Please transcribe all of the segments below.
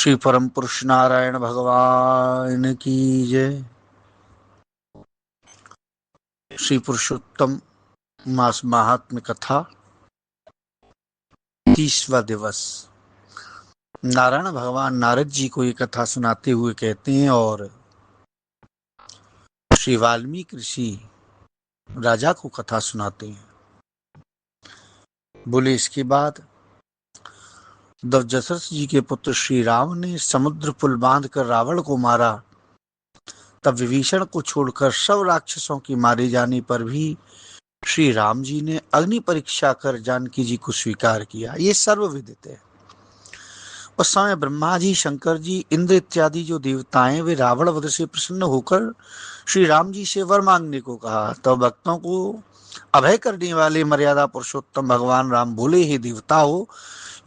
श्री परम पुरुष नारायण भगवान की जय। श्री पुरुषोत्तम मास महात्म्य कथा 30वां दिवस। नारायण भगवान नारद जी को ये कथा सुनाते हुए कहते हैं और श्री वाल्मीकि ऋषि राजा को कथा सुनाते हैं। बोले इसके बाद जब दशरथ जी के पुत्र श्री राम ने समुद्र पुल बांधकर रावण को मारा, तब विभीषण को छोड़कर सब राक्षसों के मारे जाने पर भी श्री राम जी ने अग्नि परीक्षा कर जानकी जी को स्वीकार किया। ये सर्वविदित है। उस समय ब्रह्मा जी, शंकर जी, इंद्र इत्यादि जो देवताएं वे रावण वध से प्रसन्न होकर श्री राम जी से वर मांगने को कहा। तो भक्तों को अभय करने वाले मर्यादा पुरुषोत्तम भगवान राम बोले, हे देवता हो,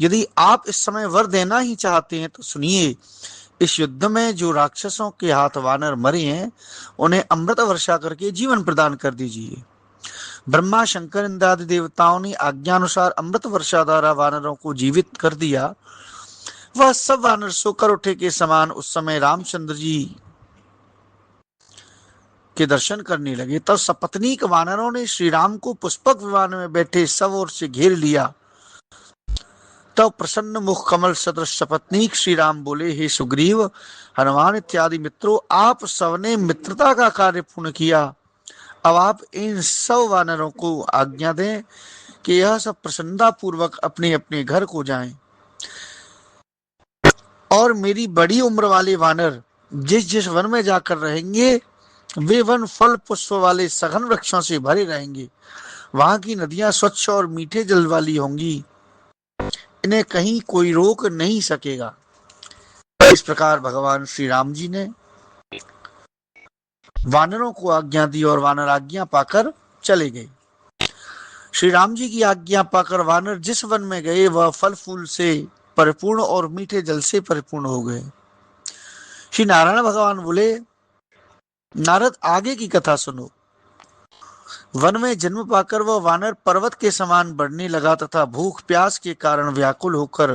यदि आप इस समय वर देना ही चाहते हैं तो सुनिए, इस युद्ध में जो राक्षसों के हाथ वानर मरे हैं उन्हें अमृत वर्षा करके जीवन प्रदान कर दीजिए। ब्रह्मा, शंकर, इंद्र आदि देवताओं ने आज्ञानुसार अमृत वर्षा द्वारा वानरों को जीवित कर दिया। वह सब वानर सोकर उठे के समान उस समय रामचंद्र जी के दर्शन करने लगे। तब सपत्नीक वानरों ने श्री राम को पुष्पक विमान में बैठे सब ओर से घेर लिया। तब प्रसन्न मुख कमल सदृश सपत्नीक श्री राम बोले, हे सुग्रीव, हनुमान इत्यादि मित्रों, आप सबने मित्रता का कार्य पूर्ण किया। अब आप इन सब वानरों को आज्ञा दें कि यह सब प्रसन्नता पूर्वक अपने अपने घर को जाएं, और मेरी बड़ी उम्र वाले वानर जिस जिस वन में जाकर रहेंगे वे वन फल पुष्प वाले सघन वृक्षों से भरे रहेंगे। वहां की नदियां स्वच्छ और मीठे जल वाली होंगी, इन्हें कहीं कोई रोक नहीं सकेगा। इस प्रकार भगवान श्री राम जी ने वानरों को आज्ञा दी और वानर आज्ञा पाकर चले गए। श्री राम जी की आज्ञा पाकर वानर जिस वन में गए वह फल फूल से परिपूर्ण और मीठे जल से परिपूर्ण हो गए। श्री नारायण भगवान बोले, नारद आगे की कथा सुनो। वन में जन्म पाकर वह वानर पर्वत के समान बढ़ने लगा तथा भूख प्यास के कारण व्याकुल होकर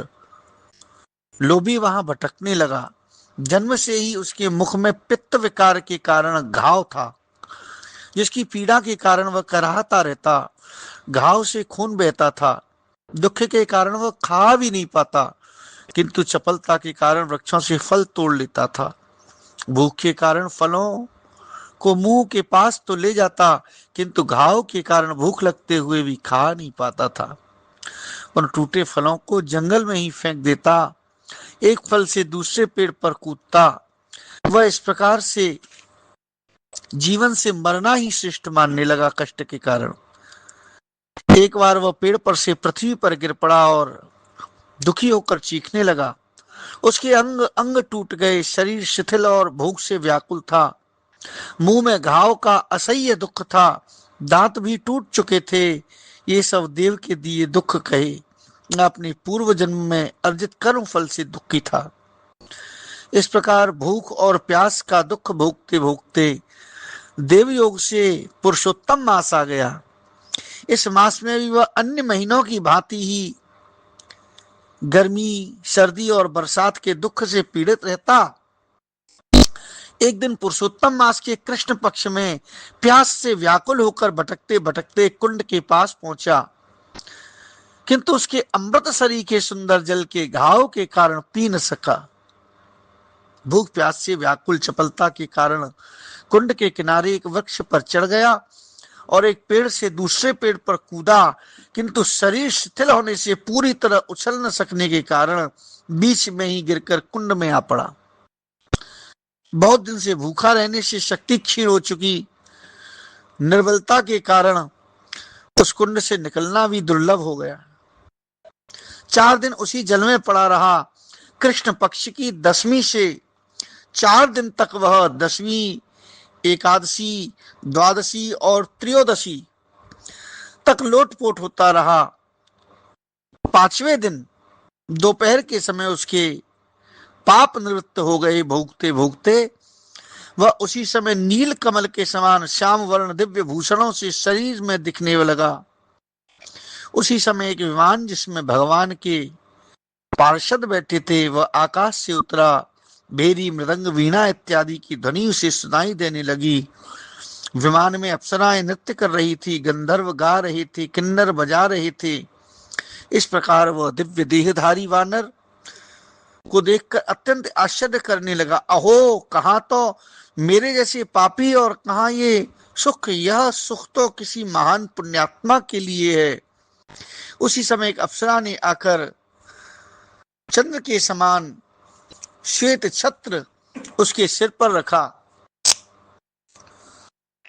लोभी वहां भटकने लगा। जन्म से ही उसके मुख में पित्त विकार के कारण घाव था, जिसकी पीड़ा के कारण वह कराहता रहता। घाव से खून बहता था। दुख के कारण वह खा भी नहीं पाता, किंतु चपलता के कारण वृक्षों से फल तोड़ लेता था। भूख के कारण फलों को मुंह के पास तो ले जाता, किंतु घाव के कारण भूख लगते हुए भी खा नहीं पाता था। उन टूटे फलों को जंगल में ही फेंक देता, एक फल से दूसरे पेड़ पर कूदता। वह इस प्रकार से जीवन से मरना ही श्रेष्ठ मानने लगा कष्ट के कारण। एक बार वह पेड़ पर से पृथ्वी पर गिर पड़ा और दुखी होकर चीखने लगा। उसके अंग अंग टूट गए, शरीर शिथिल और भूख से व्याकुल था। मुंह में घाव का असह्य दुख था, दांत भी टूट चुके थे। ये सब देव के दिए दुख कहे। अपने पूर्व जन्म में अर्जित कर्म फल से दुखी था। इस प्रकार भूख और प्यास का दुख भोगते भोगते देवयोग से पुरुषोत्तम मास आ गया। इस मास में भी वह अन्य महीनों की भांति ही गर्मी, सर्दी और बरसात के दुख से पीड़ित रहता। एक दिन पुरुषोत्तम मास के कृष्ण पक्ष में प्यास से व्याकुल होकर भटकते भटकते कुंड के पास पहुंचा, किंतु उसके अमृत सरी के सुंदर जल के घाव के कारण पी न सका। भूख प्यास से व्याकुल चपलता के कारण कुंड के किनारे एक वृक्ष पर चढ़ गया और एक पेड़ से दूसरे पेड़ पर कूदा, किंतु शरीर शिथिल होने से पूरी तरह उछल न सकने के कारण बीच में ही गिरकर कुंड में आ पड़ा। बहुत दिन से भूखा रहने से शक्ति क्षीण हो चुकी, निर्बलता के कारण उस कुंड से निकलना भी दुर्लभ हो गया। 4 दिन उसी जल में पड़ा रहा। कृष्ण पक्ष की 10वीं से 4 दिन तक वह 10वीं, एकादशी, द्वादशी और त्रयोदशी तक लोटपोट होता रहा। 5वें दिन दोपहर के समय उसके पाप निवृत्त हो गए। भोगते भोगते वह उसी समय नील कमल के समान श्याम वर्ण दिव्य भूषणों से शरीर में दिखने लगा। उसी समय एक विमान जिसमें भगवान के पार्षद बैठे थे, वह आकाश से उतरा। भेरी, मृदंग, वीणा इत्यादि की ध्वनि उसे सुनाई देने लगी। विमान में अप्सराएं नृत्य कर रही थी, गंधर्व गा रहे थे, किन्नर बजा रहे थे। इस प्रकार वह दिव्य देहधारी वानर को देखकर अत्यंत आश्चर्य करने लगा। अहो, कहाँ तो मेरे जैसे पापी और कहाँ ये सुख, यह सुख तो किसी महान पुण्यात्मा के लिए है। उसी समय एक अप्सरा ने आकर चंद्र के समान श्वेत छत्र उसके सिर पर रखा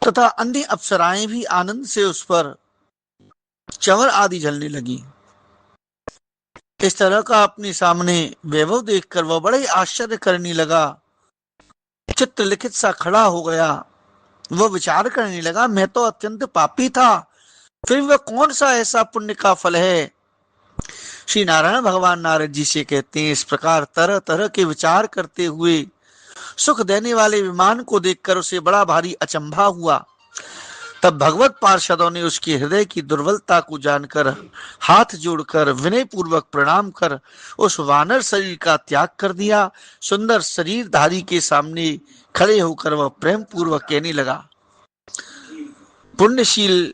तथा अन्य अप्सराएं भी आनंद से उस पर चंवर आदि जलने लगी। इस तरह का अपने सामने वैभव देखकर वह बड़े आश्चर्य करने लगा। चित्र लिखित सा खड़ा हो गया। वह विचार करने लगा, मैं तो अत्यंत पापी था, फिर वह कौन सा ऐसा पुण्य का फल है। श्री नारायण भगवान नारद जी से कहते हैं, इस प्रकार तरह तरह के विचार करते हुए सुख देने वाले विमान को देखकर उसे बड़ा भारी अचंभा हुआ। तब भगवत पार्षदों ने उसके हृदय की दुर्बलता को जानकर हाथ जोड़कर विनय पूर्वक प्रणाम कर उस वानर शरीर का त्याग कर दिया। सुंदर शरीरधारी के सामने खड़े होकर वह प्रेम पूर्वक कहने लगा। पुण्यशील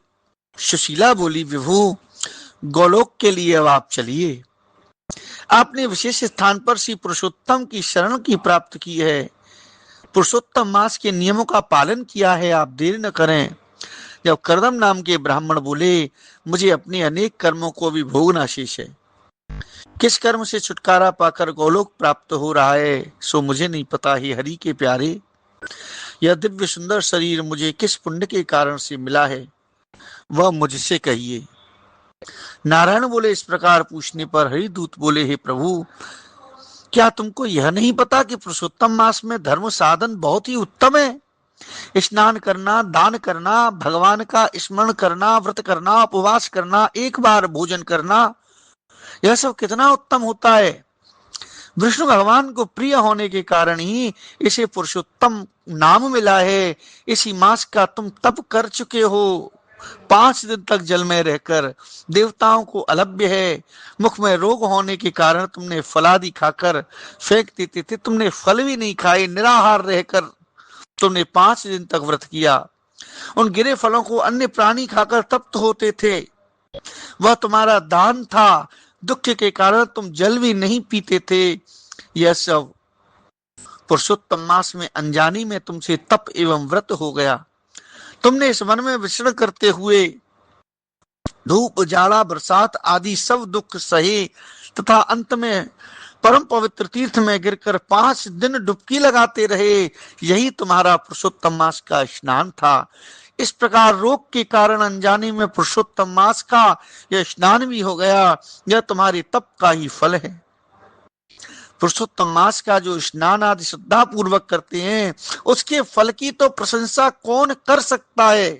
सुशीला बोली, विभु, गोलोक के लिए अब आप चलिए। आपने विशेष स्थान पर श्री पुरुषोत्तम की शरण की प्राप्त की है, पुरुषोत्तम मास के नियमों का पालन किया है, आप देर न करें। जब करदम नाम के ब्राह्मण बोले, मुझे अपने अनेक कर्मों को भी भोगना शेष है, किस कर्म से छुटकारा पाकर गोलोक प्राप्त हो रहा है सो मुझे नहीं पता। ही हरि के प्यारे, यह दिव्य सुंदर शरीर मुझे किस पुण्य के कारण से मिला है, वह मुझसे कहिए। नारायण बोले, इस प्रकार पूछने पर हरिदूत बोले, हे प्रभु, क्या तुमको यह नहीं पता कि पुरुषोत्तम मास में धर्म साधन बहुत ही उत्तम है। स्नान करना, दान करना, भगवान का स्मरण करना, व्रत करना, उपवास करना, एक बार भोजन करना, यह सब कितना उत्तम होता है। विष्णु भगवान को प्रिय होने के कारण ही इसे पुरुषोत्तम नाम मिला है। इसी मास का तुम तप कर चुके हो, 5 दिन तक जल में रहकर, देवताओं को अलभ्य है। मुख में रोग होने के कारण तुमने फलादि खाकर फेंक देते थे, तुमने फल भी नहीं खाए, निराहार रहकर तुमने 5 दिन तक व्रत किया। उन गिरे फलों को अन्य प्राणी खाकर तप्त होते थे, वह तुम्हारा दान था। दुख के कारण तुम जल भी नहीं पीते थे। यह सब पुरुषोत्तम मास में अनजानी में तुमसे तप एवं व्रत हो गया। तुमने इस वन में विचरण करते हुए धूप, जाड़ा, बरसात आदि सब दुख सहे तथा अंत में परम पवित्र तीर्थ में गिरकर 5 दिन डुबकी लगाते रहे। यही तुम्हारा पुरुषोत्तम मास का स्नान था। इस प्रकार रोग के कारण अनजाने में पुरुषोत्तम मास का यह स्नान भी हो गया। यह तुम्हारे तप का ही फल है। पुरुषोत्तम मास का जो स्नान आदि श्रद्धा पूर्वक करते हैं, उसके फल की तो प्रशंसा कौन कर सकता है।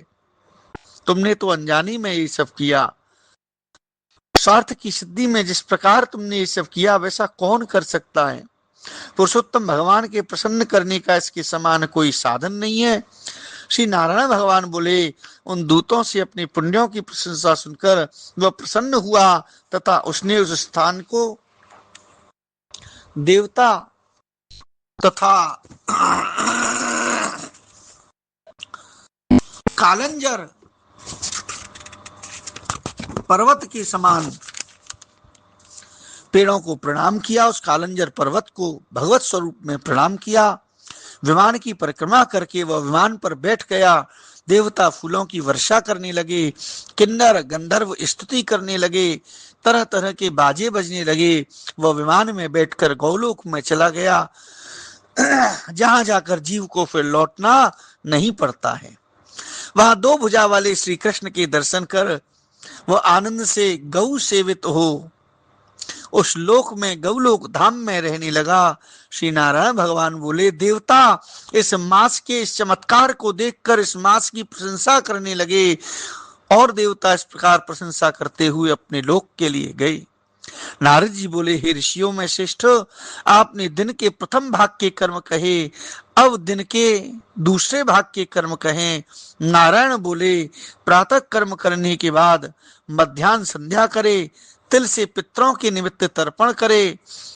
तुमने तो अनजानी में ये सब किया। स्वार्थ की सिद्धि में जिस प्रकार तुमने ये सब किया, वैसा कौन कर सकता है। पुरुषोत्तम भगवान के प्रसन्न करने का इसके समान कोई साधन नहीं है। श्री नारायण भगवान बोले, उन दूतों से अपने पुण्यों की प्रशंसा सुनकर वह प्रसन्न हुआ तथा उसने उस स्थान को देवता तथा कालंजर पर्वत के समान पेड़ों को प्रणाम किया। उस कालंजर पर्वत को भगवत स्वरूप में प्रणाम किया। विमान की परिक्रमा करके वह विमान पर बैठ गया। देवता फूलों की वर्षा करने लगे, किन्नर गंधर्व स्तुति करने लगे, तरह तरह के बाजे बजने लगे। वह विमान में बैठकर गौलोक में चला गया, जहां जाकर जीव को फिर लौटना नहीं पड़ता है। वहां 2 भुजा वाले श्री कृष्ण के दर्शन कर वह आनंद से गौ सेवित हो उस लोक में, गौलोक धाम में रहने लगा। श्री नारायण भगवान बोले, देवता इस मास के इस चमत्कार को देखकर इस मास की प्रशंसा करने लगे और देवता इस प्रकार प्रशंसा करते हुए अपने लोक के लिए गए। नारद जी बोले, हे ऋषियों में श्रेष्ठ, आपने दिन के प्रथम भाग के कर्म कहे, अब दिन के दूसरे भाग के कर्म कहें। नारायण बोले, प्रातः कर्म करने के बाद मध्याह्न संध्या करे, तिल से पितरों के निमित्त तर्पण करे